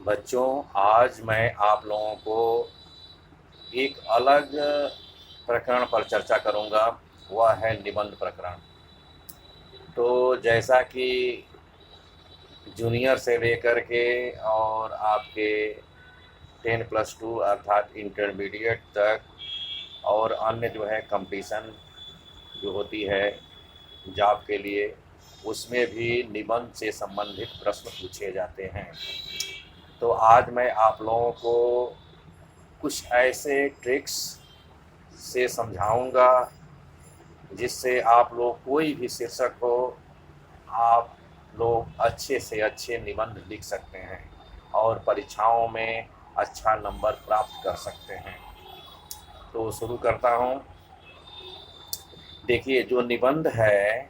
बच्चों, आज मैं आप लोगों को एक अलग प्रकरण पर चर्चा करूंगा। वह है निबंध प्रकरण। तो जैसा कि जूनियर से लेकर के और आपके 10+2 अर्थात इंटरमीडिएट तक और अन्य जो है कंपटीशन जो होती है जॉब के लिए, उसमें भी निबंध से संबंधित प्रश्न पूछे जाते हैं। तो आज मैं आप लोगों को कुछ ऐसे ट्रिक्स से समझाऊंगा जिससे आप लोग कोई भी शीर्षक हो, आप लोग अच्छे से अच्छे निबंध लिख सकते हैं और परीक्षाओं में अच्छा नंबर प्राप्त कर सकते हैं। तो शुरू करता हूँ। देखिए, जो निबंध है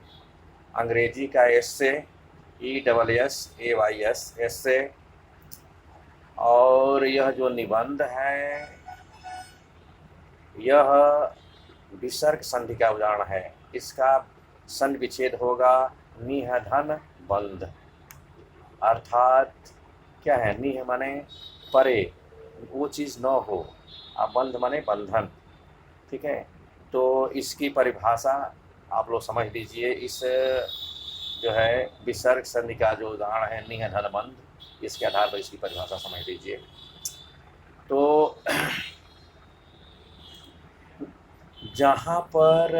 अंग्रेजी का एस्से, ESSAYS एस्से, और यह जो निबंध है यह विसर्ग संधि का उदाहरण है। इसका संधि विच्छेद होगा निह धन बंध। अर्थात क्या है? निह माने परे, वो चीज़ न हो, और बंध माने बंधन। ठीक है, तो इसकी परिभाषा आप लोग समझ लीजिए। इस जो है विसर्ग संधि का जो उदाहरण है निह धन बंध, इसके आधार पर इसकी परिभाषा समझ लीजिए। तो जहाँ पर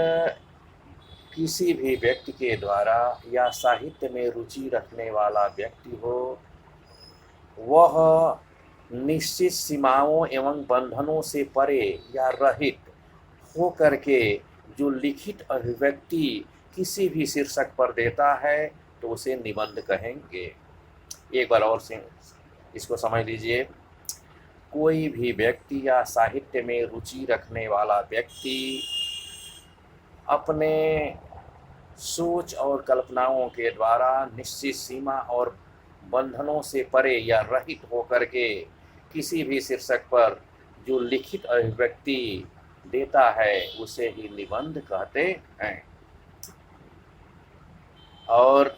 किसी भी व्यक्ति के द्वारा या साहित्य में रुचि रखने वाला व्यक्ति हो, वह निश्चित सीमाओं एवं बंधनों से परे या रहित हो करके जो लिखित अभिव्यक्ति किसी भी शीर्षक पर देता है तो उसे निबंध कहेंगे। एक बार और से इसको समझ लीजिए। कोई भी व्यक्ति या साहित्य में रुचि रखने वाला व्यक्ति अपने सोच और कल्पनाओं के द्वारा निश्चित सीमा और बंधनों से परे या रहित होकर के किसी भी शीर्षक पर जो लिखित अभिव्यक्ति देता है उसे ही निबंध कहते हैं। और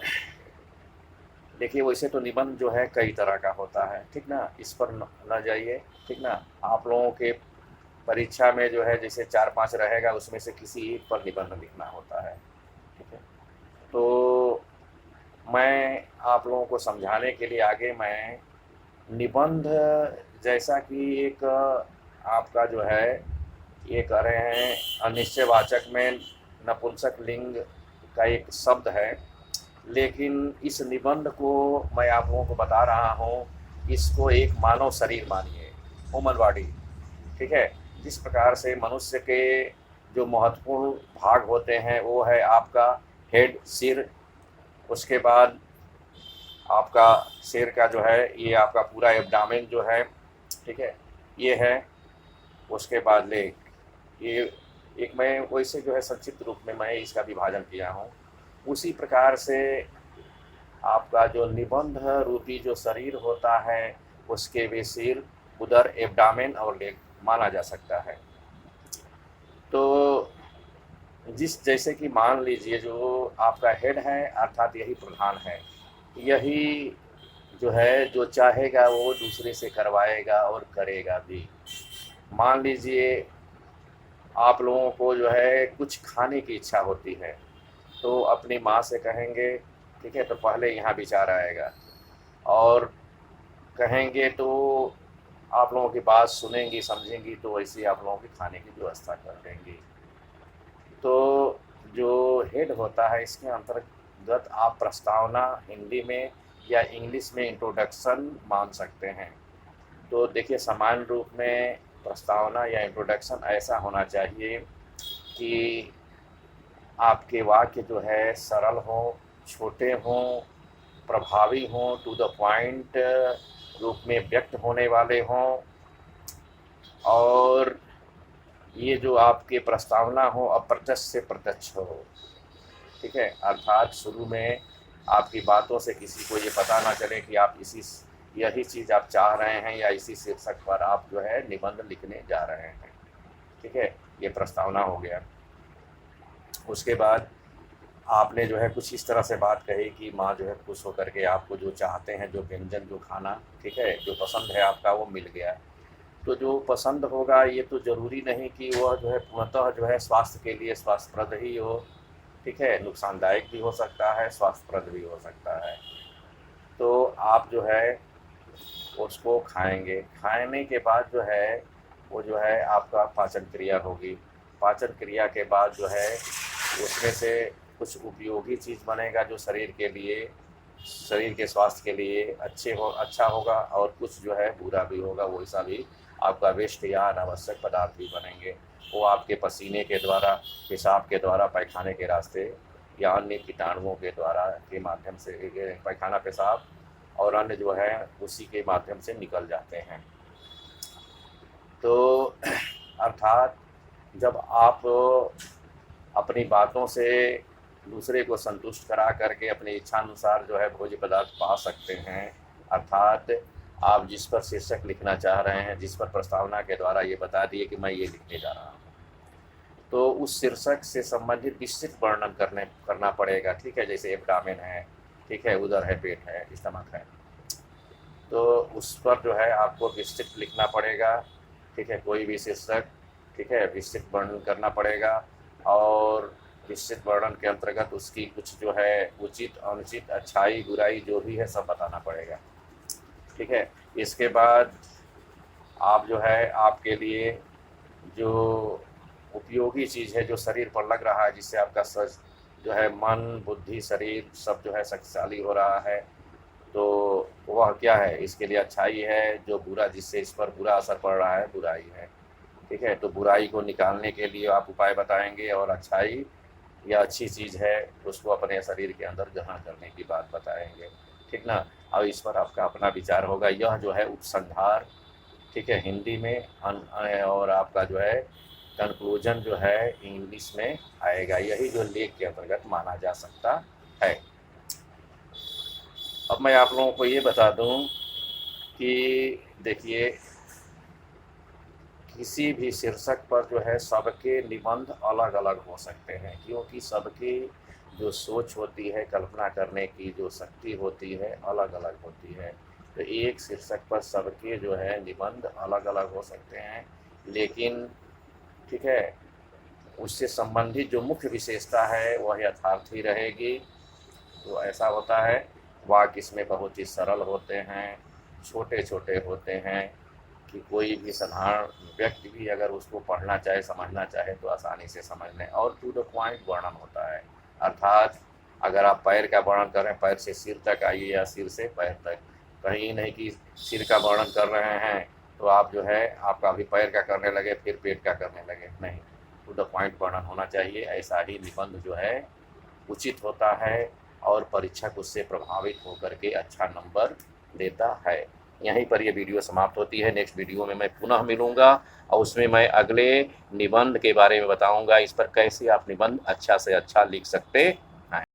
देखिए, वैसे तो निबंध जो है कई तरह का होता है, ठीक ना, इस पर न जाइए, ठीक ना। आप लोगों के परीक्षा में जो है जैसे 4-5 रहेगा, उसमें से किसी एक पर निबंध लिखना होता है, ठीक है। तो मैं आप लोगों को समझाने के लिए आगे मैं निबंध जैसा कि एक आपका जो है ये कह रहे हैं अनिश्चयवाचक में नपुंसक लिंग का एक शब्द है, लेकिन इस निबंध को मैं आप लोगों को बता रहा हूँ, इसको एक मानव शरीर मानिए, ह्यूमन बॉडी, ठीक है। जिस प्रकार से मनुष्य के जो महत्वपूर्ण भाग होते हैं वो है आपका हेड, सिर, उसके बाद आपका सिर का जो है ये आपका पूरा एब्डामेन जो है, ठीक है, ये है। उसके बाद लेग, ये एक मैं वैसे जो है संक्षिप्त रूप में मैं इसका विभाजन किया हूँ। उसी प्रकार से आपका जो निबंध रूपी जो शरीर होता है उसके भी सिर, उदर, एब्डामेन और लेग माना जा सकता है। तो जिस जैसे कि मान लीजिए जो आपका हेड है अर्थात यही प्रधान है, यही जो है जो चाहेगा वो दूसरे से करवाएगा और करेगा भी। मान लीजिए आप लोगों को जो है कुछ खाने की इच्छा होती है तो अपनी माँ से कहेंगे, ठीक है, तो पहले यहाँ विचार आएगा और कहेंगे तो आप लोगों की बात सुनेंगी, समझेंगी, तो वैसे आप लोगों की खाने की व्यवस्था कर देंगी। तो जो हेड होता है इसके अंतर्गत आप प्रस्तावना हिंदी में या इंग्लिश में इंट्रोडक्शन मान सकते हैं। तो देखिए, सामान्य रूप में प्रस्तावना या इंट्रोडक्शन ऐसा होना चाहिए कि आपके वाक्य जो है सरल हों, छोटे हों, प्रभावी हों, टू द पॉइंट रूप में व्यक्त होने वाले हों, और ये जो आपके प्रस्तावना हो अप्रत्यक्ष से प्रत्यक्ष हो, ठीक है। अर्थात शुरू में आपकी बातों से किसी को ये पता ना चले कि आप यही चीज़ आप चाह रहे हैं या इसी शीर्षक पर आप जो है निबंध लिखने जा रहे हैं, ठीक है। ये प्रस्तावना हो गया। उसके बाद आपने जो है कुछ इस तरह से बात कही कि माँ जो है खुश होकर के आपको जो चाहते हैं, जो व्यंजन, जो खाना, ठीक है, जो पसंद है आपका वो मिल गया। तो जो पसंद होगा ये तो ज़रूरी नहीं कि वह जो है पूर्णतः जो है स्वास्थ्य के लिए स्वास्थ्यप्रद ही हो, ठीक है, नुकसानदायक भी हो सकता है, स्वास्थ्यप्रद भी हो सकता है। तो आप जो है उसको खाएँगे, खाने के बाद जो है वो जो है आपका पाचन क्रिया होगी। पाचन क्रिया के बाद जो है उसमें से कुछ उपयोगी चीज़ बनेगा जो शरीर के लिए, शरीर के स्वास्थ्य के लिए अच्छा होगा, और कुछ जो है बुरा भी होगा, वैसा भी आपका वेस्ट या अनावश्यक पदार्थ भी बनेंगे। वो आपके पसीने के द्वारा, पेशाब के द्वारा, पैखाने के रास्ते या अन्य कीटाणुओं के द्वारा के माध्यम से पैखाना, पेशाब और अन्य जो है उसी के माध्यम से निकल जाते हैं। तो अर्थात जब आप अपनी बातों से दूसरे को संतुष्ट करा करके अपनी इच्छानुसार जो है भोज्य पदार्थ पा सकते हैं, अर्थात आप जिस पर शीर्षक लिखना चाह रहे हैं, जिस पर प्रस्तावना के द्वारा ये बता दिए कि मैं ये लिखने जा रहा हूँ, तो उस शीर्षक से संबंधित विस्तृत वर्णन करना पड़ेगा, ठीक है। जैसे एब्डामेन है, ठीक है, उदर है, पेट है, स्टमक है, तो उस पर जो है आपको विस्तृत लिखना पड़ेगा, ठीक है, कोई भी शीर्षक, ठीक है, विस्तृत वर्णन करना पड़ेगा। और विस्तृत वर्णन के अंतर्गत उसकी कुछ जो है उचित, अनुचित, अच्छाई, बुराई जो भी है सब बताना पड़ेगा, ठीक है। इसके बाद आप जो है आपके लिए जो उपयोगी चीज़ है, जो शरीर पर लग रहा है, जिससे आपका जो है मन, बुद्धि, शरीर सब जो है शक्तिशाली हो रहा है, तो वह क्या है, इसके लिए अच्छाई है। जो बुरा, जिससे इस पर बुरा असर पड़ रहा है, बुराई है, ठीक है। तो बुराई को निकालने के लिए आप उपाय बताएंगे, और अच्छाई या अच्छी चीज़ है उसको अपने शरीर के अंदर ग्रहण करने की बात बताएंगे, ठीक ना। और इस पर आपका अपना विचार होगा। यह जो है उपसंहार, ठीक है, हिंदी में, और आपका जो है कंक्लूजन जो है इंग्लिश में आएगा। यही जो लेख के अंतर्गत माना जा सकता है। अब मैं आप लोगों को ये बता दूं कि देखिए, किसी भी शीर्षक पर जो है सबके निबंध अलग अलग हो सकते हैं, क्योंकि सबकी जो सोच होती है, कल्पना करने की जो शक्ति होती है, अलग अलग होती है। तो एक शीर्षक पर सबके जो है निबंध अलग अलग हो सकते हैं, लेकिन ठीक है, उससे संबंधित जो मुख्य विशेषता है वह यथार्थ ही रहेगी। तो ऐसा होता है, वाक्य इसमें बहुत ही सरल होते हैं, छोटे छोटे होते हैं, कि कोई भी साधारण व्यक्ति भी अगर उसको पढ़ना चाहे, समझना चाहे तो आसानी से समझ लें। और टू द पॉइंट वर्णन होता है, अर्थात अगर आप पैर का वर्णन कर रहे हैं, पैर से सिर तक आइए या सिर से पैर तक, कहीं नहीं कि सिर का वर्णन कर रहे हैं तो आप जो है आपका अभी पैर का करने लगे फिर पेट का करने लगे, नहीं, टू द पॉइंट वर्णन होना चाहिए। ऐसा ही निबंध जो है उचित होता है, और परीक्षक उससे प्रभावित होकर के अच्छा नंबर देता है। यहीं पर ये वीडियो समाप्त होती है। नेक्स्ट वीडियो में मैं पुनः मिलूँगा, और उसमें मैं अगले निबंध के बारे में बताऊँगा, इस पर कैसे आप निबंध अच्छा से अच्छा लिख सकते